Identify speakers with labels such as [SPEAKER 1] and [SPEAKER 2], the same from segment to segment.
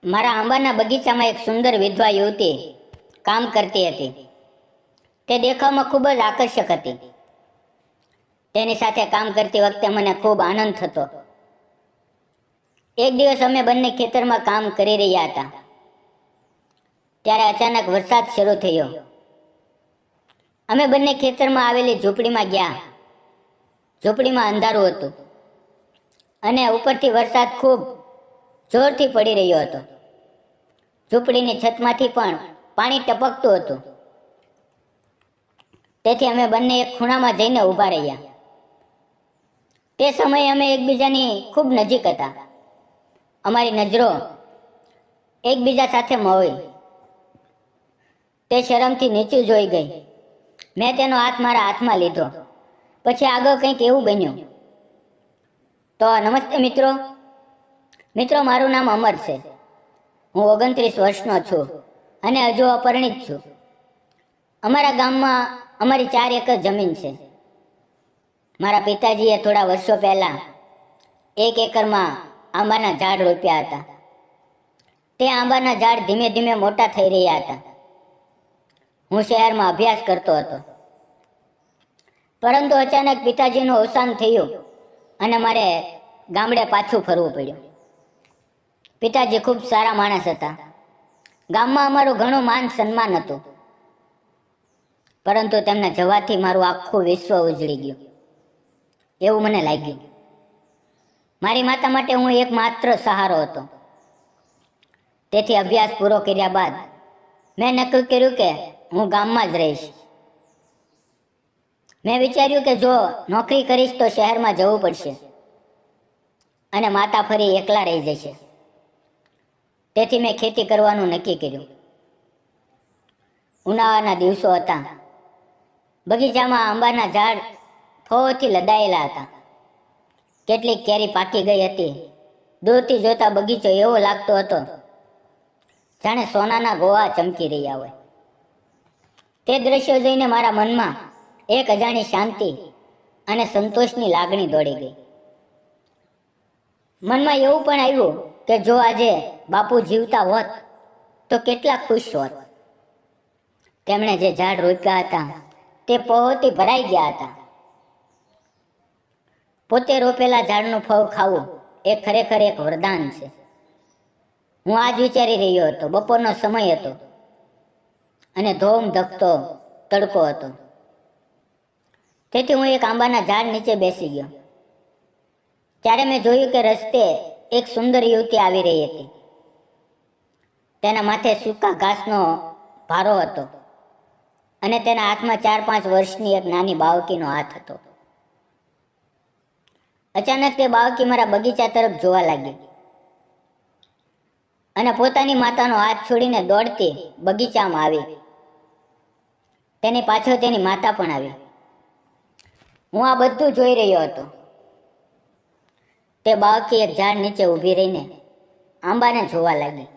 [SPEAKER 1] મારા આંબાના બગીચામાં એક સુંદર વિધવા યુવતી કામ કરતી હતી. તે દેખાવમાં ખૂબ જ આકર્ષક હતી. તેની સાથે કામ કરતી વખતે મને ખૂબ આનંદ થતો. એક દિવસ અમે બંને ખેતરમાં કામ કરી રહ્યા હતા. ત્યારે અચાનક વરસાદ શરૂ થયો. અમે બંને ખેતરમાં આવેલી ઝૂંપડીમાં ગયા. ઝૂંપડીમાં અંધારું હતું અને ઉપરથી વરસાદ ખૂબ જોરથી પડી રહ્યો હતો. ઝૂંપડીની છતમાંથી પણ પાણી ટપકતું હતું. તેથી અમે બંને એક ખૂણામાં જઈને ઊભા રહ્યા. તે સમયે અમે એકબીજાની ખૂબ નજીક હતા. અમારી નજરો એકબીજા સાથે મોવી. તે શરમથી નીચું જોઈ ગઈ. મેં તેનો હાથ મારા હાથમાં લીધો. પછી આગળ કંઈક એવું બન્યું. તો નમસ્તે મિત્રો, મારું નામ અમર છે. હું 29 વર્ષનો છું અને હજુ અપરિણિત છું. અમારા ગામમાં અમારી 4 એકર જમીન છે. મારા પિતાજીએ થોડા વર્ષો પહેલા 1 એકરમાં આંબાના ઝાડ રોપ્યા હતા. તે આંબાના ઝાડ ધીમે ધીમે મોટા થઈ રહ્યા હતા. હું શહેરમાં અભ્યાસ કરતો હતો, પરંતુ અચાનક પિતાજીનું અવસાન થયું અને મારે ગામડે પાછું ફરવું પડ્યું. પિતાજી ખૂબ સારા માણસ હતા. ગામમાં અમારું ઘણું માન સન્માન હતું, પરંતુ તેમના જવાથી મારું આખું વિશ્વ ઉજળી ગયું એવું મને લાગ્યું. મારી માતા માટે હું એકમાત્ર સહારો હતો. તેથી અભ્યાસ પૂરો કર્યા બાદ મેં નક્કી કર્યું કે હું ગામમાં જ રહીશ. મેં વિચાર્યું કે જો નોકરી કરીશ તો શહેરમાં જવું પડશે અને માતા ફરી એકલા રહી જશે. તેથી મેં ખેતી કરવાનું નક્કી કર્યું. ઉનાળાના દિવસો હતા. બગીચામાં આંબાના ઝાડ ફળોથી લદાયેલા હતા. કેટલીક કેરી પાકી ગઈ હતી. દૂરથી જોતા બગીચો એવો લાગતો હતો જાણે સોનાના ગોવા ચમકી રહ્યા હોય. તે દ્રશ્યો જોઈને મારા મનમાં એક અજાણી શાંતિ અને સંતોષની લાગણી દોડી ગઈ. મનમાં એવું પણ આવ્યું કે જો આજે બાપુ જીવતા હોત તો કેટલા ખુશ હોત. તેમણે જે ઝાડ રોપ્યા હતા તે પહોંચી ભરાઈ ગયા હતા. પોતે રોપેલા ઝાડનું ફળ ખાવું એ ખરેખર એક વરદાન છે. હું આજ વિચારી રહ્યો હતો. બપોરનો સમય હતો અને ધોમ ધકતો તડકો હતો. તેથી હું એક આંબાના ઝાડ નીચે બેસી ગયો. ત્યારે મેં જોયું કે રસ્તે એક સુંદર યુવતી આવી રહી હતી. તેના માથે સૂકા ઘાસનો ભારો હતો અને તેના હાથમાં 4-5 વર્ષની એક નાની બાળકીનો હાથ હતો. અચાનક તે બાળકી મારા બગીચા તરફ જોવા લાગી અને પોતાની માતાનો હાથ છોડીને દોડતી બગીચામાં આવી. તેની પાછળ તેની માતા પણ આવી. હું આ બધું જોઈ રહ્યો હતો. તે બાળકી એક ઝાડ નીચે ઊભી રહીને આંબાને જોવા લાગી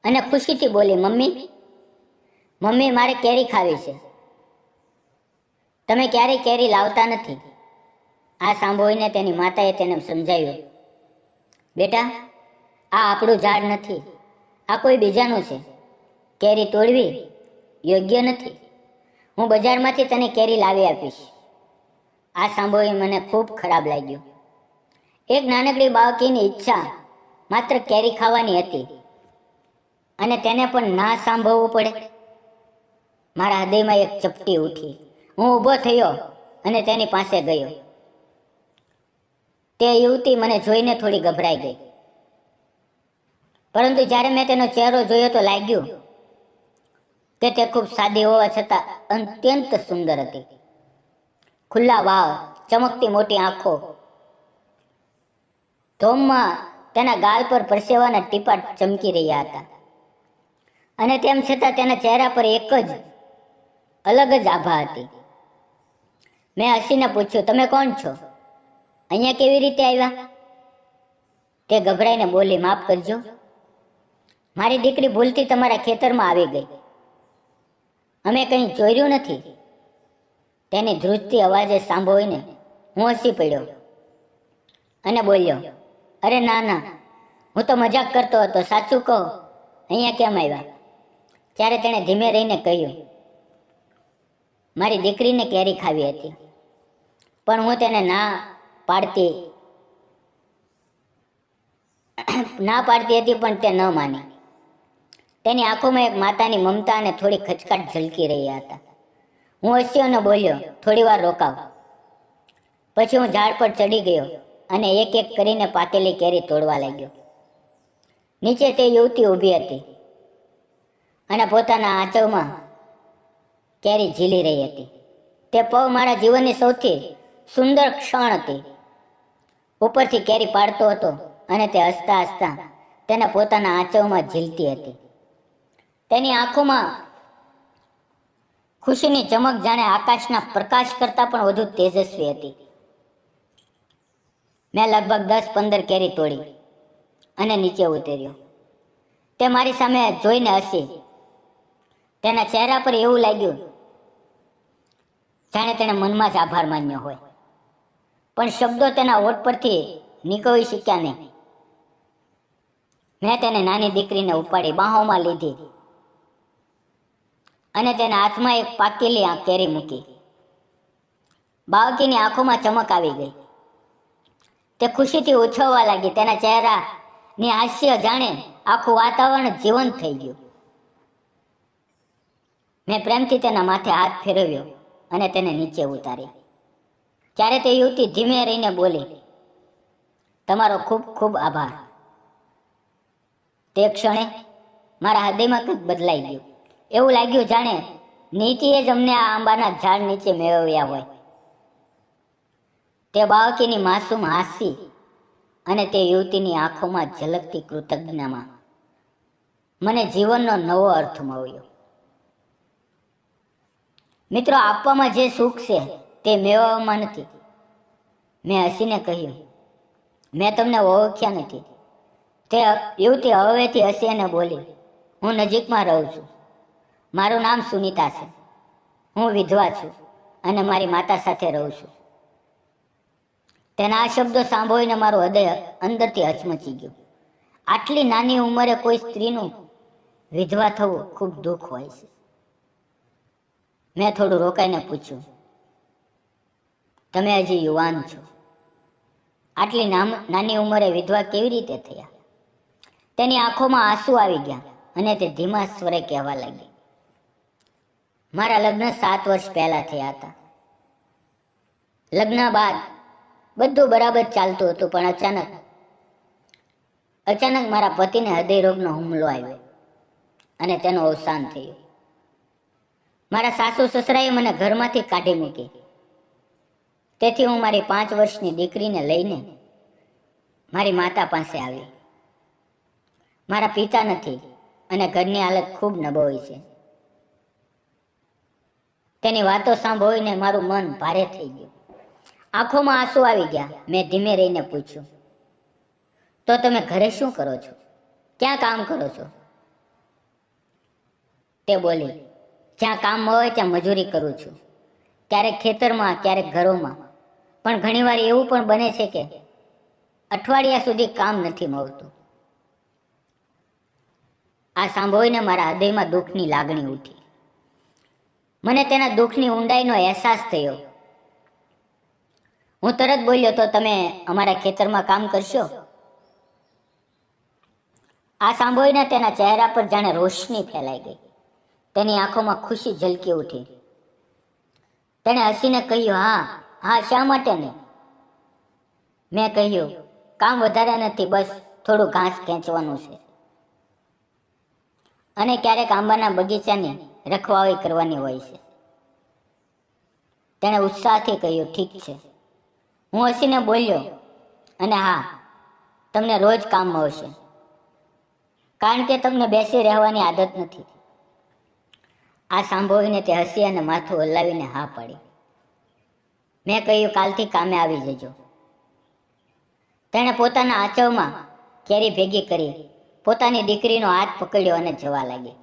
[SPEAKER 1] અને ખુશીથી બોલી, મમ્મી, મારે કેરી ખાવી છે. તમે ક્યારેય કેરી લાવતા નથી. આ સાંભળીને તેની માતાએ તેને સમજાવ્યું, બેટા, આ આપણું ઝાડ નથી, આ કોઈ બીજાનું છે. કેરી તોડવી યોગ્ય નથી. હું બજારમાંથી તને કેરી લાવી આપીશ. આ સાંભળીને મને ખૂબ ખરાબ લાગ્યું. એક નાનકડી બાળકીની ઈચ્છા માત્ર કેરી ખાવાની હતી અને તેને પણ ના સાંભળવું પડે. મારા હૃદયમાં એક ચપટી ઉઠી. હું ઊભો થયો અને તેની પાસે ગયો. તે યુવતી મને જોઈને થોડી ગભરાઈ ગઈ, પરંતુ જ્યારે મેં તેનો ચહેરો જોયો તો લાગ્યું કે તે ખૂબ સાદી હોવા છતાં અત્યંત સુંદર હતી. ખુલ્લા વાળ, ચમકતી મોટી આંખો, ધોમમાં તેના ગાલ પર પરસેવાના ટીપા ચમકી રહ્યા હતા અને તેમ છતાં તેના ચહેરા પર એક જ અલગ જ આભા હતી. મેં હસીને પૂછ્યું, તમે કોણ છો? અહીંયા કેવી રીતે આવ્યા? તે ગભરાઈને બોલી, માફ કરજો, મારી દીકરી ભૂલથી તમારા ખેતરમાં આવી ગઈ. અમે કંઈ ચોર્યું નથી. તેની ધ્રુજતી અવાજે સાંભળીને હું હસી પડ્યો અને બોલ્યો, અરે ના, હું તો મજાક કરતો હતો, સાચું કહો અહીંયા કેમ આવ્યા? ત્યારે તેણે ધીમે રહીને કહ્યું, મારી દીકરીને કેરી ખાવી હતી, પણ હું તેને ના પાડતી હતી, પણ તે ન માની. તેની આંખોમાં એક માતાની મમતા અને થોડી ખચકાટ ઝલકી રહ્યા હતા. હું હસ્યો અને બોલ્યો, થોડી વાર રોકાવ. પછી હું ઝાડ પર ચડી ગયો અને એક એક કરીને પાકેલી કેરી તોડવા લાગ્યો. નીચે તે યુવતી ઊભી હતી અને પોતાના આંચળમાં કેરી ઝીલી રહી હતી. તે પવ મારા જીવનની સૌથી સુંદર ક્ષણ હતી. ઉપરથી કેરી પાડતો હતો અને તે હસતા હસતા તેને પોતાના આંચળમાં ઝીલતી હતી. તેની આંખોમાં ખુશીની ચમક જાણે આકાશના પ્રકાશ કરતાં પણ વધુ તેજસ્વી હતી. મેં લગભગ 10-15 કેરી તોડી અને નીચે ઉતર્યો. તે મારી સામે જોઈને હસી. તેના ચહેરા પર એવું લાગ્યું જાણે તેણે મનમાં જ આભાર માન્યો હોય, પણ શબ્દો તેના હોઠ પરથી નીકળી શક્યા નહીં. મેં તેને નાની દીકરીને ઉપાડી બાહોમાં લીધી અને તેના હાથમાં એક પાકેલી કેરી મૂકી. બાળકીની આંખોમાં ચમક આવી ગઈ. તે ખુશીથી ઉછળવા લાગી. તેના ચહેરાની હાસ્ય જાણે આખું વાતાવરણ જીવંત થઈ ગયું. મેં પ્રેમથી તેના માથે હાથ ફેરવ્યો અને તેને નીચે ઉતારી. ત્યારે તે યુવતી ધીમે રહીને બોલી, તમારો ખૂબ ખૂબ આભાર. તે ક્ષણે મારા હૃદયમાં કંઈક બદલાઈ ગયું. એવું લાગ્યું જાણે નીતિએ જ અમને આ આંબાના ઝાડ નીચે મેળવ્યા હોય. તે બાળકીની માસૂમ હાસી અને તે યુવતીની આંખોમાં ઝલકતી કૃતજ્ઞતામાં મને જીવનનો નવો અર્થ મળ્યો. મિત્રો, આપવામાં જે સુખ છે તે મેળવવામાં નથી. મેં હસીને કહ્યું, મેં તમને ઓળખ્યા નથી. તે યુવતી હવેથી હસી અને બોલી, હું નજીકમાં રહું છું. મારું નામ સુનીતા છે. હું વિધવા છું અને મારી માતા સાથે રહું છું. તેના આ શબ્દો સાંભળીને મારું હૃદય અંદરથી હચમચી ગયું. આટલી નાની ઉંમરે કોઈ સ્ત્રીનું વિધવા થવું ખૂબ દુઃખ હોય છે. મેં થોડું રોકાઈને પૂછ્યું, તમે હજી યુવાન છો, આટલી નાની ઉંમરે વિધવા કેવી રીતે થયા? તેની આંખોમાં આંસુ આવી ગયા અને તે ધીમા સ્વરે કહેવા લાગી, મારા લગ્ન 7 વર્ષ પહેલા થયા હતા. લગ્ન બાદ બધું બરાબર ચાલતું હતું, પણ અચાનક મારા પતિને હૃદયરોગનો હુમલો આવ્યો અને તેનું અવસાન થયું. મારા સાસુ સસરાએ મને ઘરમાંથી કાઢી મૂકી. તેથી હું મારી 5 વર્ષની દીકરીને લઈને મારી માતા પાસે આવી. મારા પિતા નથી અને ઘરની હાલત ખૂબ નબળી છે. તેની વાતો સાંભળીને મારું મન ભારે થઈ ગયું. આંખોમાં આંસુ આવી ગયા. મેં ધીમે રહીને પૂછ્યું, તો તમે ઘરે શું કરો છો? ક્યાં કામ કરો છો? તે બોલી, જ્યાં કામ હોય ત્યાં મજૂરી કરું છું. ક્યારેક ખેતરમાં, ક્યારેક ઘરોમાં, પણ ઘણીવાર એવું પણ બને છે કે અઠવાડિયા સુધી કામ નથી મળતું. આ સાંભળીને મારા હૃદયમાં દુઃખની લાગણી ઉઠી. મને તેના દુઃખની ઊંડાઈનો અહેસાસ થયો. હું તરત બોલ્યો, તો તમે અમારા ખેતરમાં કામ કરશો? આ સાંભળીને તેના ચહેરા પર જાણે રોશની ફેલાઈ ગઈ. તેની આંખોમાં ખુશી ઝલકી ઉઠી. તેણે હસીને કહ્યું, હા, શા માટે નહીં? મેં કહ્યું, કામ વધારે નથી, બસ થોડું ઘાસ ખેંચવાનું છે અને ક્યારેક આંબાના બગીચાની રખવાળી કરવાની હોય છે. તેણે ઉત્સાહથી કહ્યું, ઠીક છે. હું હસીને બોલ્યો, અને હા, તમને રોજ કામ મળશે, કારણ કે તમને બેસી રહેવાની આદત નથી. આ સાંભળીને તે હસી અને માથું હલાવીને હા પાડી. મેં કહ્યું, કાલથી કામે આવી જજો. તેણે પોતાના આંચળમાં કેરી ભેગી કરી પોતાની દીકરીનો હાથ પકડ્યો અને જવા લાગી.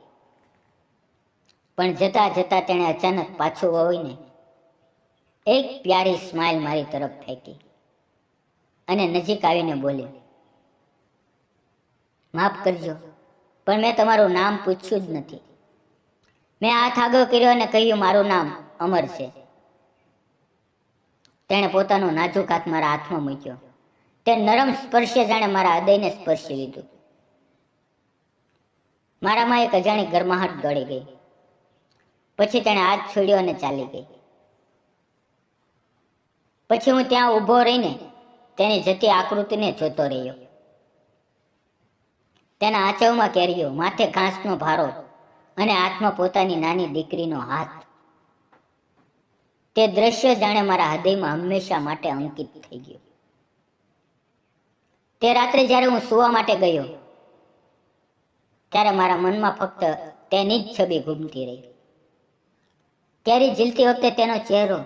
[SPEAKER 1] પણ જતા જતા તેણે અચાનક પાછું વળીને એક પ્યારી સ્માઇલ મારી તરફ ફેંકી અને નજીક આવીને બોલી, માફ કરજો, પણ મેં તમારું નામ પૂછ્યું જ નથી. મેં હાથ આગળ કર્યો અને કહ્યું, મારું નામ અમર છે. તેણે પોતાનો નાજુક હાથ મારા હાથમાં મૂક્યો. તે નરમ સ્પર્શે જાણે મારા હૃદયને સ્પર્શી લીધું. મારામાં એક અજાણી ગરમાહટ ગળી ગઈ. પછી તેણે હાથ છોડ્યો અને ચાલી ગઈ. પછી હું ત્યાં ઊભો રહીને તેની જતી આકૃતિને જોતો રહ્યો. તેના આંચવમાં કેરીઓ, માથે ઘાસનો ભારો અને હાથમાં પોતાની નાની દીકરીનો હાથ. તે દ્રશ્ય જાણે મારા હૃદયમાં હંમેશા માટે અંકિત થઈ ગયું. તે રાત્રે જ્યારે હું સૂવા માટે ગયો ત્યારે મારા મનમાં ફક્ત તેની જ છબી ઘૂમતી રહી. કેરી ઝીલતી વખતે તેનો ચહેરો,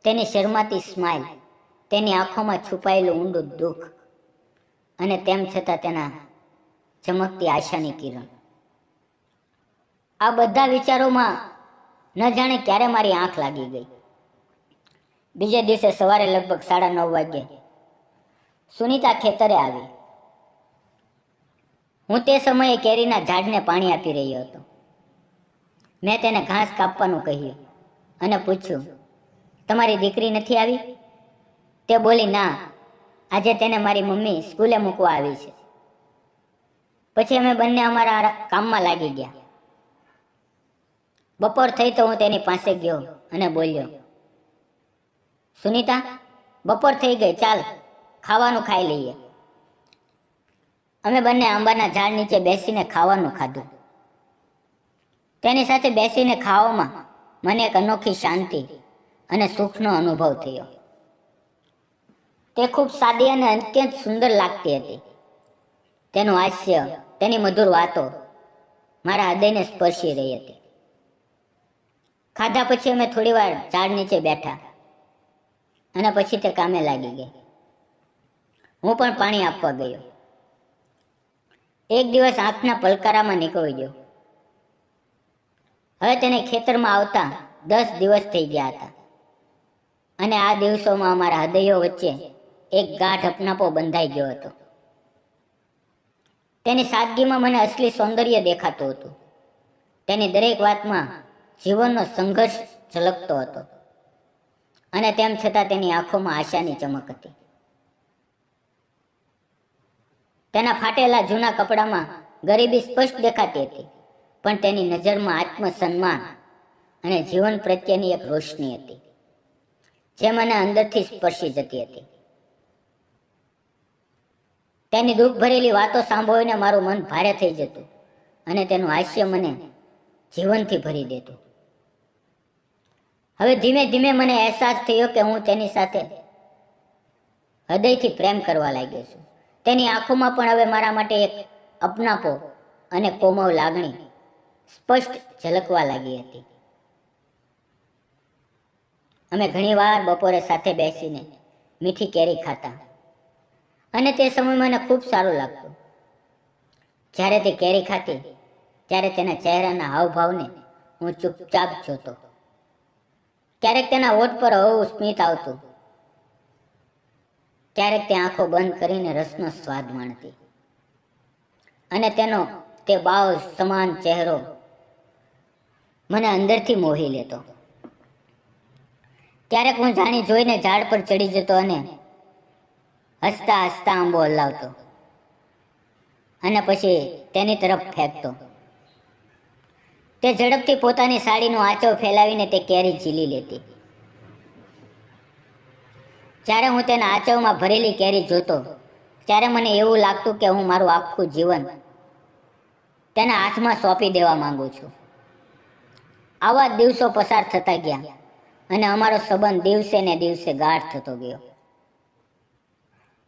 [SPEAKER 1] તેની શરમાતી સ્માઇલ, તેની આંખોમાં છુપાયેલું ઊંડું દુઃખ અને તેમ છતાં તેના ચમકતી આશાની કિરણ. આ બધા વિચારોમાં ન જાણે ક્યારે મારી આંખ લાગી ગઈ. બીજે દિવસે સવારે લગભગ 9:30 વાગ્યે સુનીતા ખેતરે આવી. હું તે સમયે કેરીના ઝાડને પાણી આપી રહ્યો હતો. મેં તેને ઘાસ કાપવાનું કહ્યું અને પૂછ્યું, તમારી દીકરી નથી આવી? તે બોલી, ના, આજે તેને મારી મમ્મી સ્કૂલે મૂકવા આવી છે. પછી અમે બંને અમારા કામમાં લાગી ગયા. બપોર થઈ તો હું તેની પાસે ગયો અને બોલ્યો, સુનીતા, બપોર થઈ ગઈ, ચાલ ખાવાનું ખાઈ લઈએ. અમે બંને આંબાના ઝાડ નીચે બેસીને ખાવાનું ખાધું. તેની સાથે બેસીને ખાવામાં મને એક અનોખી શાંતિ અને સુખનો અનુભવ થયો. તે ખૂબ સાદી અને અત્યંત સુંદર લાગતી હતી. તેનું હાસ્ય, તેની મધુર વાતો મારા હૃદયને સ્પર્શી રહી હતી. ખાધા પછી અમે થોડી વાર ઝાડ નીચે બેઠા અને પછી તે કામે લાગી ગઈ. હું પણ પાણી આપવા ગયો. એક દિવસ આંખના પલકારામાં નીકળી ગયો. હવે તેને ખેતરમાં આવતા 10 દિવસ થઈ ગયા હતા અને આ દિવસોમાં અમારા હૃદયો વચ્ચે એક ગાઢ અપનાપો બંધાઈ ગયો હતો. તેની સાદગીમાં મને અસલી સૌંદર્ય દેખાતું હતું. તેની દરેક વાતમાં જીવનનો સંઘર્ષ ઝલકતો હતો અને તેમ છતાં તેની આંખોમાં આશાની ચમક હતી. તેના ફાટેલા જૂના કપડામાં ગરીબી સ્પષ્ટ દેખાતી હતી, પણ તેની નજરમાં આત્મસન્માન અને જીવન પ્રત્યેની એક રોશની હતી જે મને અંદરથી સ્પર્શી જતી હતી. તેની દુઃખ ભરેલી વાતો સાંભળીને મારું મન ભારે થઈ જતું અને તેનું હાસ્ય મને જીવનથી ભરી દેતું. હવે ધીમે ધીમે મને અહેસાસ થયો કે હું તેની સાથે હૃદયથી પ્રેમ કરવા લાગ્યો છું. તેની આંખોમાં પણ હવે મારા માટે એક અપનાપો અને કોમળ લાગણી સ્પષ્ટ ઝલકવા લાગી હતી. અમે ઘણીવાર બપોરે સાથે બેસીને મીઠી કેરી ખાતા અને તે સમય મને ખૂબ સારું લાગતું. જ્યારે તે કેરી ખાતી ત્યારે તેના ચહેરાના હાવભાવને હું ચૂપચાપ જોતો. ક્યારેક તેના હોઠ પર હળવું સ્મિત આવતું, ક્યારેક તે આંખો બંધ કરીને રસનો સ્વાદ માણતી અને તેનો તે બાવ સમાન ચહેરો મને અંદરથી મોહી લેતો. ક્યારેક હું જાણી જોઈને ઝાડ પર ચડી જતો અને હસતા હસતા આંબો હલાવતો અને પછી તેની તરફ ફેંકતો. તે ઝડપથી પોતાની સાડીનો આંચો ફેલાવીને તે કેરી ઝીલી લેતી. જ્યારે હું તેના આંચવમાં ભરેલી કેરી જોતો ત્યારે મને એવું લાગતું કે હું મારું આખું જીવન તેના હાથમાં સોંપી દેવા માંગુ છું. આવા દિવસો પસાર થતા ગયા અને અમારો સંબંધ દિવસે ને દિવસે ગાઢ થતો ગયો.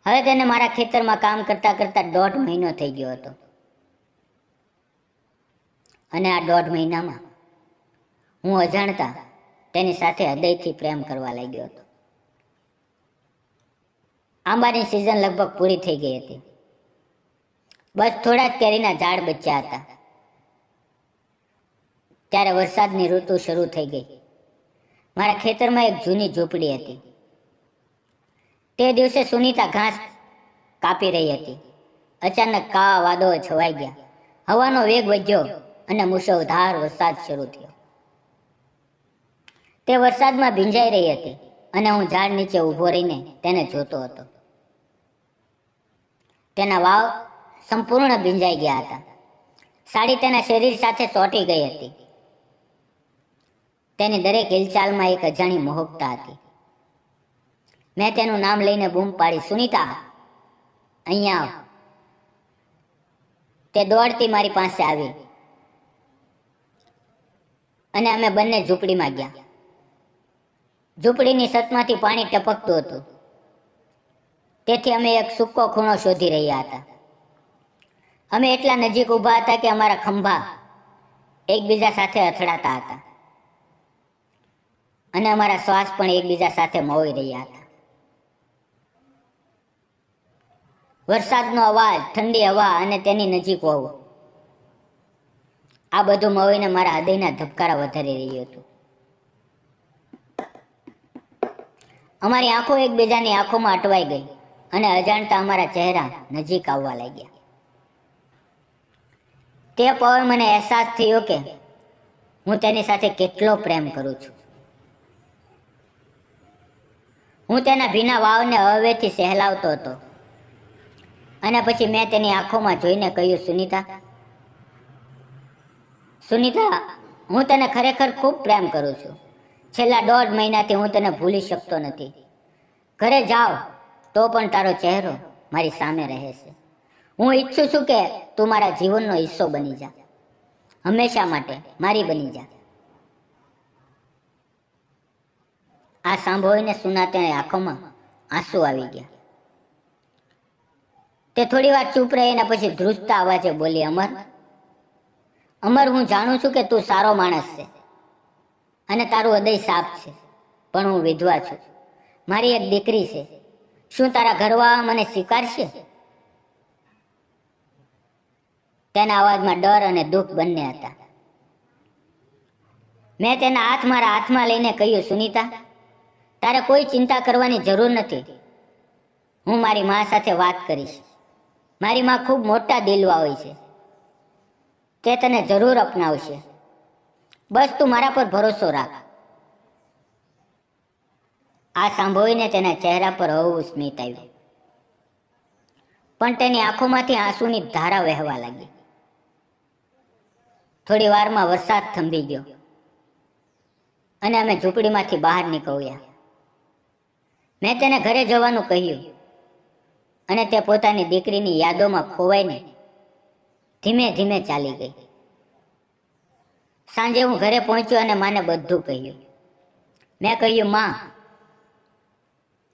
[SPEAKER 1] હવે તેને મારા ખેતરમાં કામ કરતા કરતા 1.5 મહિનો થઈ ગયો હતો અને આ 1.5 મહિનામાં હું અજાણતા તેની સાથે હૃદયથી પ્રેમ કરવા લાગ્યો હતો. આંબાની સિઝન લગભગ પૂરી થઈ ગઈ હતી. બસ થોડા જ કેરીના ઝાડ બચ્યા હતા ત્યારે વરસાદની ઋતુ શરૂ થઈ ગઈ. મારા ખેતરમાં એક જૂની ઝૂંપડી હતી. તે દિવસે સુનીતા ઘાસ કાપી રહી હતી અચાનક કાળા વાદળો છવાઈ ગયા, હવાનો વેગ વધ્યો અને મુશળધાર વરસાદ શરૂ થયો. તે વરસાદમાં ભીંજાઈ રહી હતી અને હું ઝાડ નીચે ઊભો રહીને તેને જોતો હતો. તેના વાળ સંપૂર્ણ ભીંજાઈ ગયા હતા. સાડી તેના શરીર સાથે ચોંટી ગઈ હતી. તેની દરેક હિલચાલમાં એક અજાણી મોહકતા હતી. મેં તેનું નામ લઈને બૂમ પાડી, સુનીતા, અહીંયા આવ. તે દોડતી મારી પાસે આવી અને અમે બંને ઝૂંપડીમાં ગયા. ઝૂંપડીની છતમાંથી પાણી ટપકતું હતું, તેથી અમે એક સૂકો ખૂણો શોધી રહ્યા હતા. અમે એટલા નજીક ઊભા હતા કે અમારા ખંભા એકબીજા સાથે અથડાતા હતા અને અમારા શ્વાસ પણ એકબીજા સાથે મોઈ રહ્યા હતા. વરસાદનો અવાજ, ઠંડી હવા અને તેની નજીક હોવું, આ બધું મોઈને મારા હૃદયના ધબકારા વધારી રહ્યું હતું. અમારી આંખો એકબીજાની આંખોમાં અટવાઈ ગઈ અને અજાણતા અમારા ચહેરા નજીક આવવા લાગ્યા. તે પળ મને અહેસાસ થયો કે હું તેની સાથે કેટલો પ્રેમ કરું છું. હું તેના ભીના વાવને હવેથી સહેલાવતો હતો અને પછી મેં તેની આંખોમાં જોઈને કહ્યું, સુનીતા, સુનીતા, હું તને ખરેખર ખૂબ પ્રેમ કરું છું. છેલ્લા 1.5 મહિનાથી હું તને ભૂલી શકતો નથી. ઘરે જાઓ તો પણ તારો ચહેરો મારી સામે રહે છે. હું ઈચ્છું છું કે તું મારા જીવનનો હિસ્સો બની જા, હંમેશા માટે મારી બની જા. આ સાંભળીને સુનાતાની આંખોમાં આંસુ આવી ગયા. તે થોડી વાર ચૂપ રહીને પછી ધ્રુજતા અવાજે બોલી, અમર, અમર, હું જાણું છું કે તું સારો માણસ છે અને તારું હૃદય સાફ છે, પણ હું વિધવા છું. મારી એક દીકરી છે. શું તારા ઘરવાળા મને સ્વીકારશે? તેના અવાજમાં ડર અને દુઃખ બંને હતા. મેં તેના હાથ મારા હાથમાં લઈને કહ્યું, સુનીતા, તારે કોઈ ચિંતા કરવાની જરૂર નથી. હું મારી મા સાથે વાત કરીશ. મારી મા ખૂબ મોટા દિલવાળી છે. તે તને જરૂર અપનાવશે. બસ તું મારા પર ભરોસો રાખ. આ સાંભળીને તેના ચહેરા પર હળવું સ્મિત આવ્યું, પણ તેની આંખોમાંથી આંસુની ધારા વહેવા લાગી. થોડી વારમાં વરસાદ થંભી ગયો અને અમે ઝૂંપડીમાંથી બહાર નીકળ્યા. મેં તેને ઘરે જવાનું કહ્યું અને તે પોતાની દીકરીની યાદોમાં ખોવાઈને ધીમે ધીમે ચાલી ગઈ. સાંજે હું ઘરે પહોંચ્યો અને માને બધું કહ્યું. મેં કહ્યું, માં,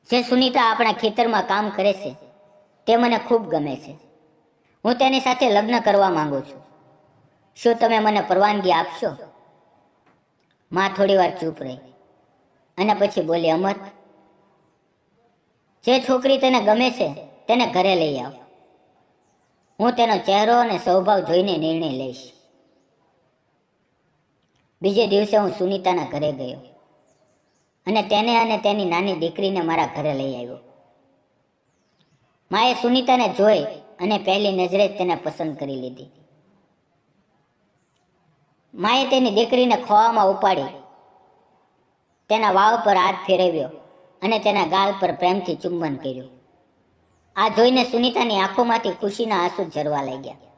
[SPEAKER 1] જે સુનીતા આપણા ખેતરમાં કામ કરે છે તે મને ખૂબ ગમે છે. હું તેની સાથે લગ્ન કરવા માંગુ છું. શું તમે મને પરવાનગી આપશો? માં થોડી વાર ચૂપ રહી અને પછી બોલી, અમર, જે છોકરી તને ગમે છે તેને ઘરે લઈ આવ. હું તેનો ચહેરો અને સ્વભાવ જોઈને નિર્ણય લઈશ. બીજે દિવસે હું સુનીતાના ઘરે ગયો અને તેને અને તેની નાની દીકરીને મારા ઘરે લઈ આવ્યો. માએ સુનીતાને જોઈ અને પહેલી નજરે જ તેને પસંદ કરી લીધી. માએ તેની દીકરીને ખોળામાં ઉપાડી, તેના વાળ પર હાથ ફેરવ્યો અને તેના ગાલ પર પ્રેમથી ચુંબન કર્યું. આ જોઈને સુનીતાની આંખોમાંથી ખુશીના આંસુ ઝરવા લાગ્યા.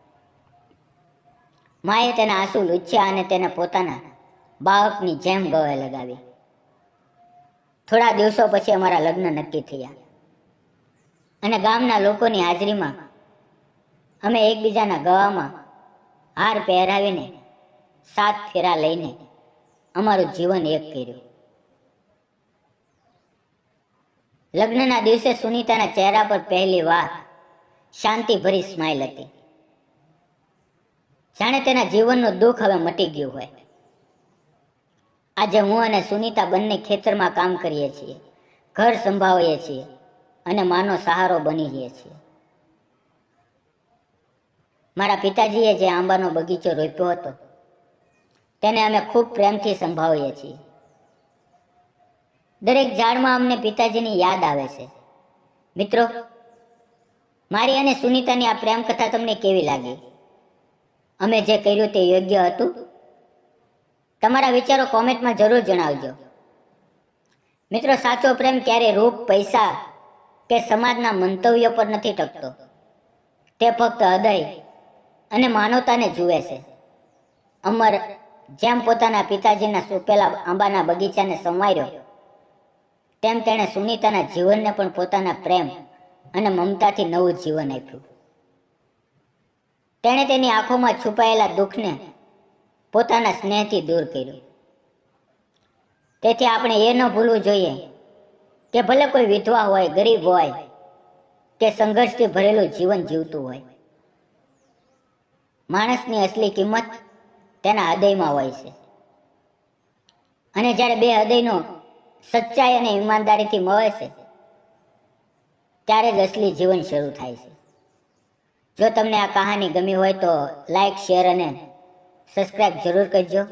[SPEAKER 1] માએ તેના આંસુ લૂછ્યા અને તેને પોતાના બાળકની જેમ ગળે લગાવી. થોડા દિવસો પછી અમારા લગ્ન નક્કી થયા અને ગામના લોકોની હાજરીમાં અમે એકબીજાના ગળામાં હાર પહેરાવીને 7 ફેરા લઈને અમારું જીવન એક કર્યું. લગ્નના દિવસે સુનીતાના ચહેરા પર પહેલી વાર શાંતિભરી સ્માઇલ હતી, જાણે તેના જીવનનું દુઃખ હવે મટી ગયું હોય. આજે હું અને સુનીતા બંને ખેતરમાં કામ કરીએ છીએ, ઘર સંભાળીએ છીએ અને માનો સહારો બની રહીએ છીએ. મારા પિતાજીએ જે આંબાનો બગીચો રોપ્યો હતો તેને અમે ખૂબ પ્રેમથી સંભાળીએ છીએ. દરેક ઝાડમાં અમને પિતાજીની યાદ આવે છે. મિત્રો, મારી અને સુનીતાની આ પ્રેમ કથા તમને કેવી લાગી? અમે જે કર્યું તે યોગ્ય હતું? તમારા વિચારો કોમેન્ટમાં જરૂર જણાવજો. મિત્રો, સાચો પ્રેમ ક્યારે રૂપ, પૈસા કે સમાજના મંતવ્યો પર નથી ટકતો. તે ફક્ત હૃદય અને માનવતાને જુએ છે. અમર જેમ પોતાના પિતાજીના સોંપેલા આંબાના બગીચાને સંવાર્યો, તેમ તેણે સુનીતાના જીવનને પણ પોતાના પ્રેમ અને મમતાથી નવું જીવન આપ્યું. તેણે તેની આંખોમાં છુપાયેલા દુઃખને પોતાના સ્નેહથી દૂર કર્યું. તેથી આપણે એ ન ભૂલવું જોઈએ કે ભલે કોઈ વિધવા હોય, ગરીબ હોય કે સંઘર્ષથી ભરેલું જીવન જીવતું હોય, માણસની અસલી કિંમત તેના હૃદયમાં હોય છે. અને જ્યારે બે હૃદયનો સચ્ચાઈ અને ઈમાનદારીથી મળે છે, ત્યારે જ અસલી જીવન શરૂ થાય છે. જો તમને આ કહાની ગમી હોય તો લાઈક, શેર અને સબસ્ક્રાઇબ જરૂર કરજો.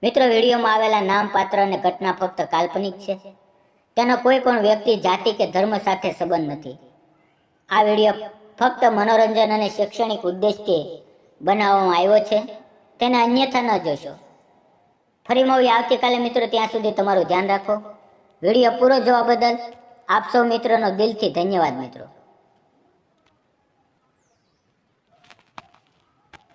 [SPEAKER 1] મિત્રો, વિડીયોમાં આવેલા નામ, પાત્ર અને ઘટના ફક્ત કાલ્પનિક છે. તેનો કોઈ પણ વ્યક્તિ, જાતિ કે ધર્મ સાથે સંબંધ નથી. આ વિડીયો ફક્ત મનોરંજન અને શૈક્ષણિક ઉદ્દેશથી બનાવવામાં આવ્યો છે. તેને અન્યથા ન જોશો. ફરી મળીએ આવતીકાલે મિત્રો. ત્યાં સુધી તમારું ધ્યાન રાખો. વિડીયો પૂરો જોવા બદલ આપ સૌ મિત્રોનો દિલથી ધન્યવાદ મિત્રો.